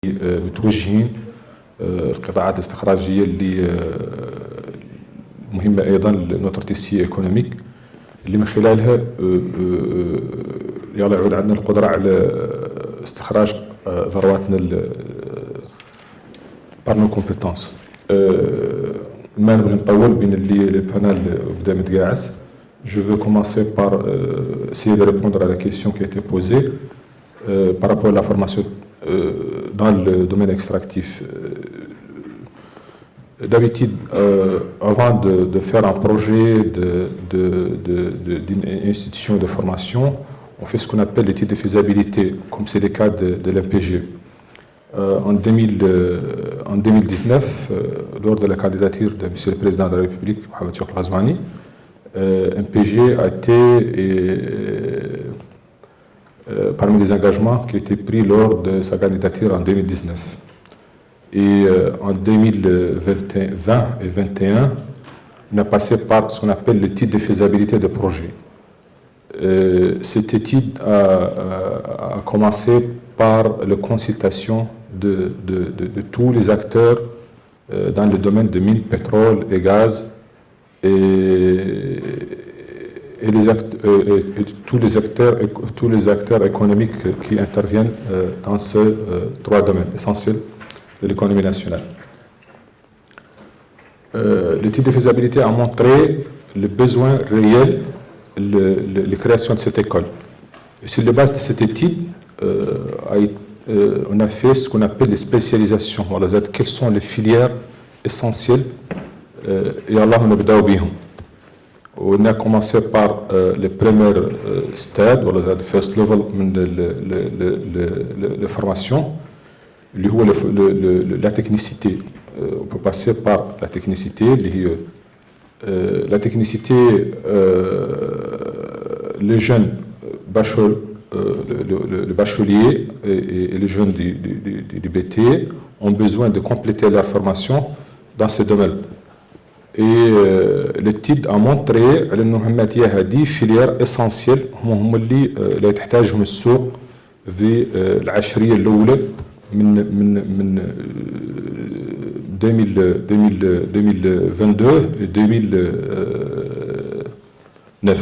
متوجهين القطاعات الاستخراجيه اللي مهمه ايضا لنوتر تيسي ايكونوميك اللي من خلالها يعود عندنا القدره على استخراج ثرواتنا بار نو كومبيتونس. ما نبغي نطول بين اللي البانel بدا متقاعس. Je veux commencer par essayer de répondre à la question qui a été posée par rapport à la formation dans le domaine extractif. D'habitude, avant de faire un projet d'une institution de formation, on fait ce qu'on appelle l'étude de faisabilité, comme c'est le cas de l'MPG. En 2019, lors de la candidature de M. le Président de la République, Mohamed Chokr Ghazouani, MPG a été parmi les engagements qui ont été pris lors de sa candidature en 2019. Et en 2020 et 2021, on a passé par ce qu'on appelle l'étude de faisabilité de projet. Cette étude a commencé par la consultation de tous les acteurs dans le domaine de mines, pétrole et gaz et tous les acteurs économiques qui interviennent dans ces trois domaines essentiels de l'économie nationale. L'étude de faisabilité a montré le besoin réel de création de cette école. Et sur la base de cette étude, on a fait ce qu'on appelle les spécialisations. Voilà, quelles sont les filières essentielles et Allah on a بداو بيهم. On a commencé par le premier stade, voilà, le first level de formation, la technicité. On peut passer par la technicité. La technicité, les jeunes le bachelier et les jeunes du BT ont besoin de compléter leur formation dans ce domaine. Et l'étude a montré أنه هي هذه filières essentielles هم اللي تحتاجهم السوق في العشرية الأولى من 2022 et 2009.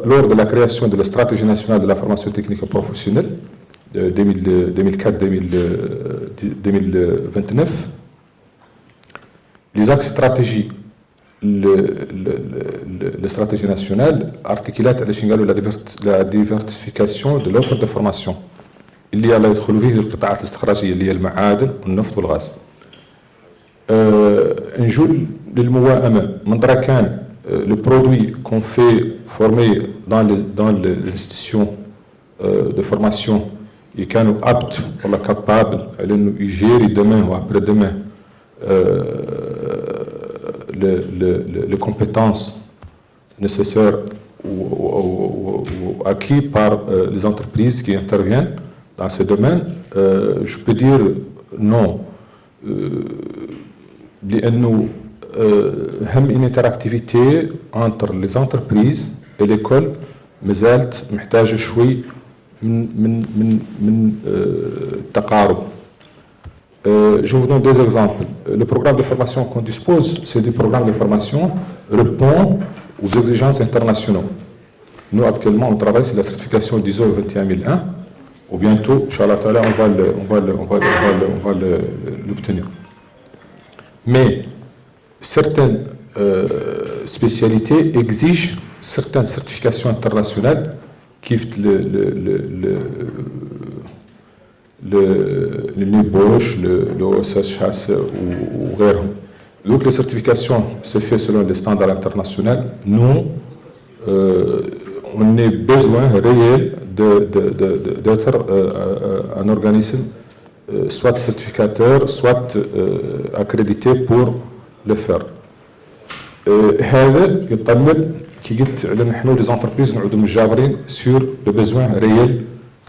Lors de la création de la stratégie nationale de la formation technique et professionnelle 2004-2029, les axes stratégiques, la stratégie nationale articulate la diversification de l'offre de formation اللي على يدخلوا فيه القطاعات الاستخراجيه اللي هي المعادن والنفط والغاز. نجو للموائمه من دركان le produit qu'on fait former dans l'institution de formation et qui est apte pour la capable de gérer demain ou après-demain les compétences nécessaires ou acquises par les entreprises qui interviennent dans ce domaine. Je peux dire non. لأنه une interactivité entre les entreprises et l'école مازالت محتاجة شوي من تقارب. Je vous donne deux exemples. Le programme de formation qu'on dispose, c'est des programmes de formation répond aux exigences internationales. Nous actuellement on travaille sur la certification d'ISO 21001. Ou bientôt, Inch'Allah Ta'ala, on va l'obtenir. Mais certaines spécialités exigent certaines certifications internationales qui le NIBOSH, le OSHS ou غيرهم. Donc les certifications se fait selon les standards internationaux. Nous, on a besoin réel d'être un organisme soit certificateur, soit accrédité pour le faire. هذا يتطلب كي قلت على نحن les entreprises نعودوا مجابرين sur le besoin réel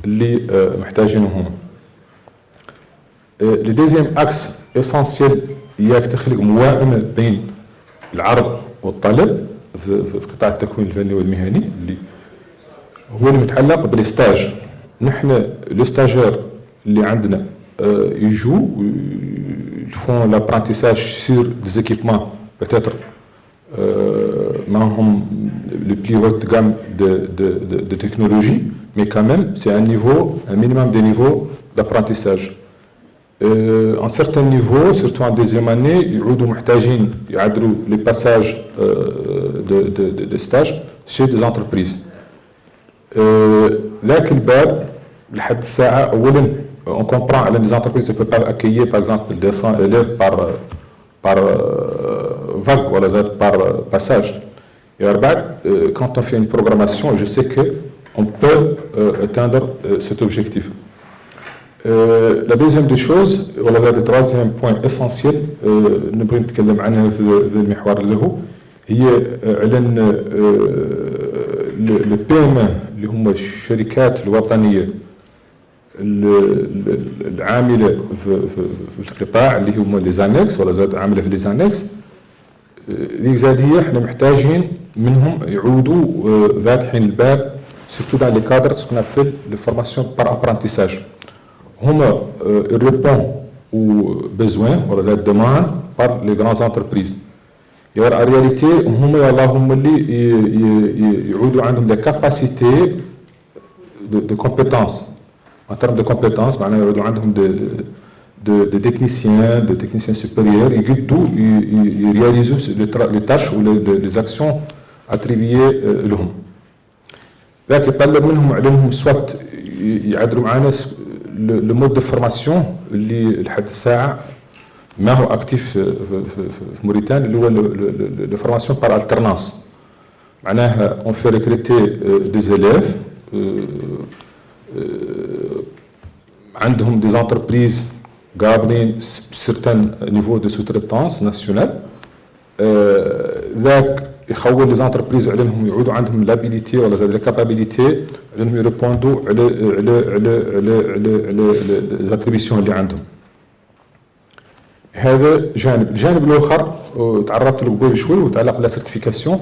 اللي محتاجينهم. Le deuxième axe essentiel هي تخلق موائمة بين العرض والطلب في قطاع التكوين الفني والمهني اللي هو المتعلق بالستاج. نحن لو ستاجير ils jouent, ils font l'apprentissage sur des équipements peut-être le plus haut de gamme de technologie, mais quand même c'est un minimum de niveau d'apprentissage. En certains niveaux, surtout en deuxième année, ils ont les passages de stage chez des entreprises. On comprend que les entreprises ne peuvent pas accueillir par exemple 200 élèves par vague, par passage. Et quand on fait une programmation, je sais qu'on peut atteindre cet objectif. La deuxième des choses, le troisième point essentiel, نبغي نتكلم عنها في المحور اللي هو هي على الPME اللي هم الشركات الوطنية العاملة في القطاع اللي هم لي زانكس ولا زاد عاملة في لي زانكس اللي زاد هي احنا محتاجين منهم يعودوا فاتحين الباب surtout dans les cadres ce qu'on appelle les formations par apprentissage. Ils répondent aux besoins ou aux demandes par les grandes entreprises. Et en réalité, ils ont des capacités de compétences. En termes de compétences, ils ont des techniciens supérieurs, ils réalisent les tâches ou les actions attribuées à eux. Donc, soit le mode de formation اللي لحد الساعة ما هو actif في موريتانيا اللي هو le formation par alternance. معناها on fait recruter des élèves عندهم des entreprises قابلين certain niveau de sous-traitance nationale. ذاك يخول les entreprises على انهم يعودوا عندهم l'habilité ولا la capacité على انهم يريبوندوا على l'attribution اللي عندهم. هذا جانب. الجانب الاخر تعرضت له قبل شوي وتعلق بلا certification.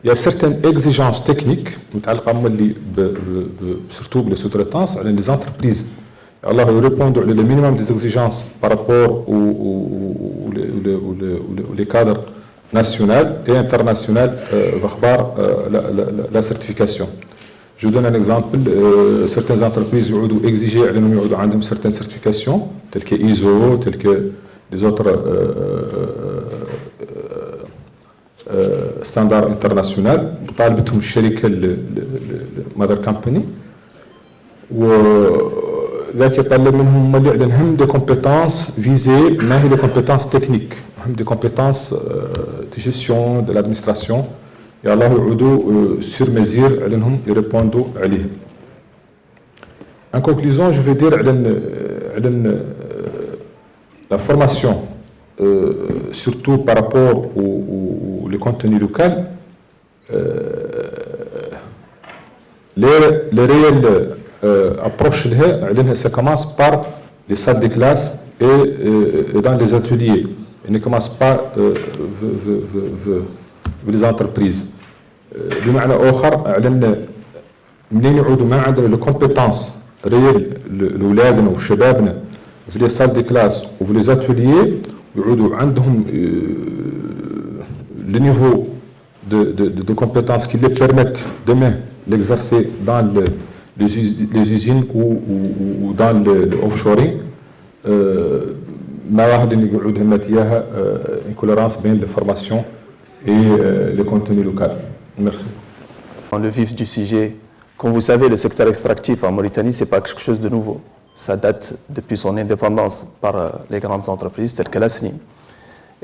Il y a certaines exigences techniques متعلقه اللي surtout بلا sous-traitance على les entreprises. Allah répondre le minimum des exigences par rapport aux les cadres national et international la certification. Je vous donne un exemple. Certaines entreprises exigent certaines certifications, telles que ISO, telles que des autres standards internationaux. طالبتهم الشركة mother company. ذاك يطلب منهم اللي عندهم des compétences visées ما هي les compétences techniques des compétences de gestion de l'administration et Allah يعودوا sur mesure عليهم يريبوندوا عليه. En conclusion, je vais dire على la formation surtout par rapport au contenu local les réels approche ça commence par les salles de classe et dans les ateliers. Il ne commence pas les entreprises. بمعنى آخر علمنا منين يعودوا ما عندنا les compétences réelles لأولادنا وشبابنا في les salles de classe ou في les ateliers يعودوا عندهم le niveau de compétences qui les permettent demain l'exercer dans les usines ou dans le offshoring. ما واحد اللي يقعد همت إياها une cohérence بين la formation et le contenu local. Merci. Dans le vif du sujet, comme vous savez, le secteur extractif en Mauritanie, c'est pas quelque chose de nouveau. Ça date depuis son indépendance par les grandes entreprises telles que la SNIM.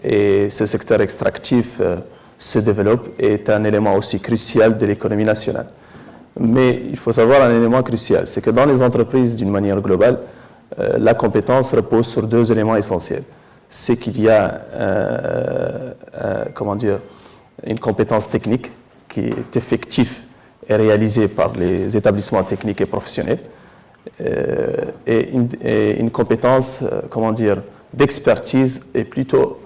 Et ce secteur extractif se développe et est un élément aussi crucial de l'économie nationale. Mais il faut savoir un élément crucial, c'est que dans les entreprises, d'une manière globale, la compétence repose sur deux éléments essentiels. C'est qu'il y a une compétence technique qui est effective et réalisée par les établissements techniques et professionnels, et une compétence d'expertise est plutôt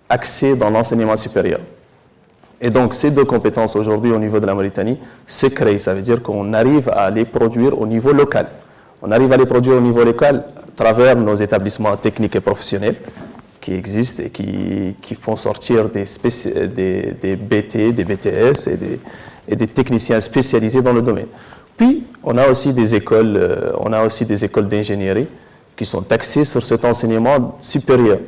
axée dans l'enseignement supérieur. Et donc, ces deux compétences aujourd'hui au niveau de la Mauritanie se créent. Ça veut dire qu'on arrive à les produire au niveau local. On arrive à les produire au niveau local travers nos établissements techniques et professionnels qui existent et qui font sortir des BT, des BTS et des techniciens spécialisés dans le domaine. Puis, on a aussi des écoles d'ingénierie qui sont axées sur cet enseignement supérieur.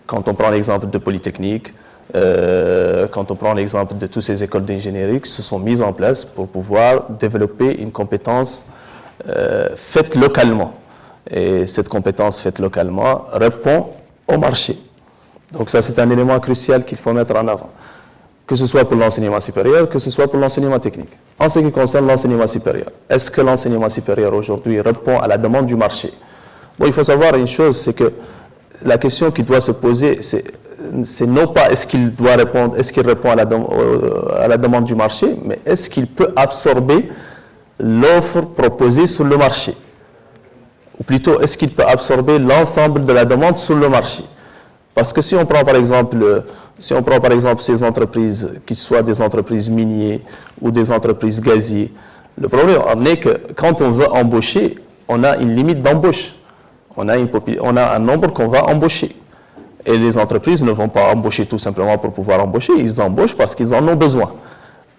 Quand on prend l'exemple de Polytechnique, quand on prend l'exemple de toutes ces écoles d'ingénierie qui se sont mises en place pour pouvoir développer une compétence faite localement. Et cette compétence faite localement répond au marché. Donc ça, c'est un élément crucial qu'il faut mettre en avant, que ce soit pour l'enseignement supérieur, que ce soit pour l'enseignement technique. En ce qui concerne l'enseignement supérieur, est-ce que l'enseignement supérieur aujourd'hui répond à la demande du marché? Bon, il faut savoir une chose, c'est que la question qui doit se poser, c'est non pas est-ce qu'il répond à la demande du marché, mais est-ce qu'il peut absorber l'offre proposée sur le marché? Ou plutôt, est-ce qu'il peut absorber l'ensemble de la demande sur le marché? Parce que si on prend par exemple ces entreprises, qui soient des entreprises minières ou des entreprises gazières, le problème en est que quand on veut embaucher, on a une limite d'embauche. On a un nombre qu'on va embaucher. Et les entreprises ne vont pas embaucher tout simplement pour pouvoir embaucher, ils embauchent parce qu'ils en ont besoin.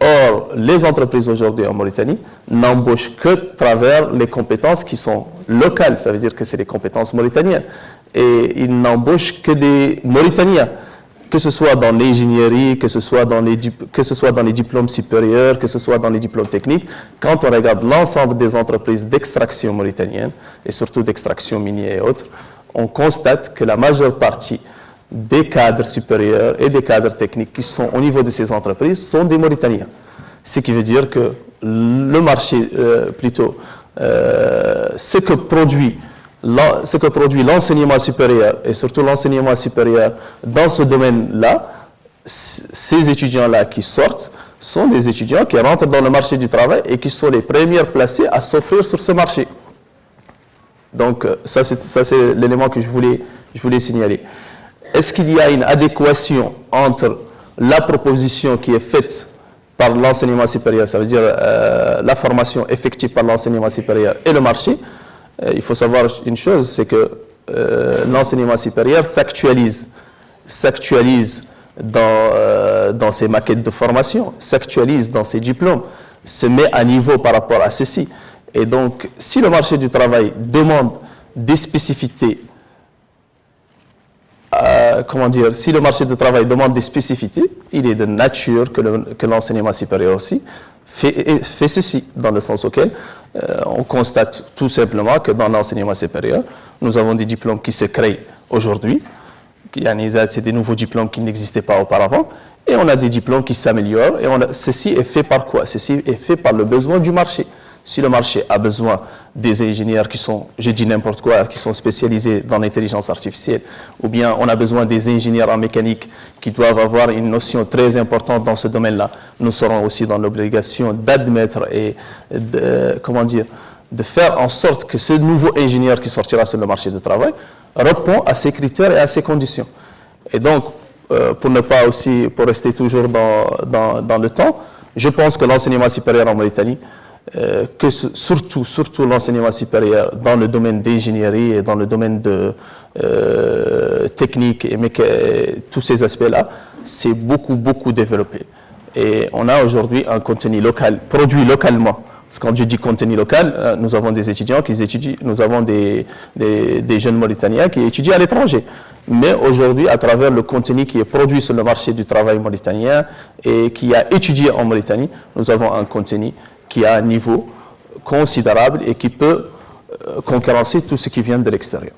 Or, les entreprises aujourd'hui en Mauritanie n'embauchent que à travers les compétences qui sont locales, ça veut dire que c'est les compétences mauritaniennes. Et ils n'embauchent que des Mauritaniens, que ce soit dans l'ingénierie, que ce soit dans les diplômes supérieurs, que ce soit dans les diplômes techniques. Quand on regarde l'ensemble des entreprises d'extraction mauritanienne, et surtout d'extraction minière et autres, on constate que la majeure partie des cadres supérieurs et des cadres techniques qui sont au niveau de ces entreprises sont des Mauritaniens. Ce qui veut dire que le marché, ce que produit l'enseignement supérieur, et surtout l'enseignement supérieur dans ce domaine-là, ces étudiants-là qui sortent sont des étudiants qui rentrent dans le marché du travail et qui sont les premiers placés à s'offrir sur ce marché. Donc ça c'est l'élément que je voulais signaler. Est-ce qu'il y a une adéquation entre la proposition qui est faite par l'enseignement supérieur, ça veut dire la formation effective par l'enseignement supérieur et le marché? Il faut savoir une chose, c'est que l'enseignement supérieur s'actualise dans ses maquettes de formation, s'actualise dans ses diplômes, se met à niveau par rapport à ceci. Et donc, si le marché du travail demande des spécificités, si le marché du travail demande des spécificités, il est de nature que l'enseignement supérieur aussi fait ceci, dans le sens auquel on constate tout simplement que dans l'enseignement supérieur, nous avons des diplômes qui se créent aujourd'hui, c'est des nouveaux diplômes qui n'existaient pas auparavant, et on a des diplômes qui s'améliorent, et ceci est fait par quoi? Ceci est fait par le besoin du marché. Si le marché a besoin des ingénieurs qui sont, je dis n'importe quoi, qui sont spécialisés dans l'intelligence artificielle, ou bien on a besoin des ingénieurs en mécanique qui doivent avoir une notion très importante dans ce domaine-là, nous serons aussi dans l'obligation d'admettre et de faire en sorte que ce nouveau ingénieur qui sortira sur le marché du travail répond à ces critères et à ces conditions. Et donc, pour rester toujours dans le temps, je pense que l'enseignement supérieur en Mauritanie, surtout l'enseignement supérieur dans le domaine d'ingénierie et dans le domaine de technique et tous ces aspects-là, c'est beaucoup développé. Et on a aujourd'hui un contenu local, produit localement. Parce que quand je dis contenu local, nous avons des étudiants qui étudient, nous avons des jeunes Mauritaniens qui étudient à l'étranger. Mais aujourd'hui, à travers le contenu qui est produit sur le marché du travail mauritanien et qui a étudié en Mauritanie, nous avons un contenu qui a un niveau considérable et qui peut concurrencer tout ce qui vient de l'extérieur.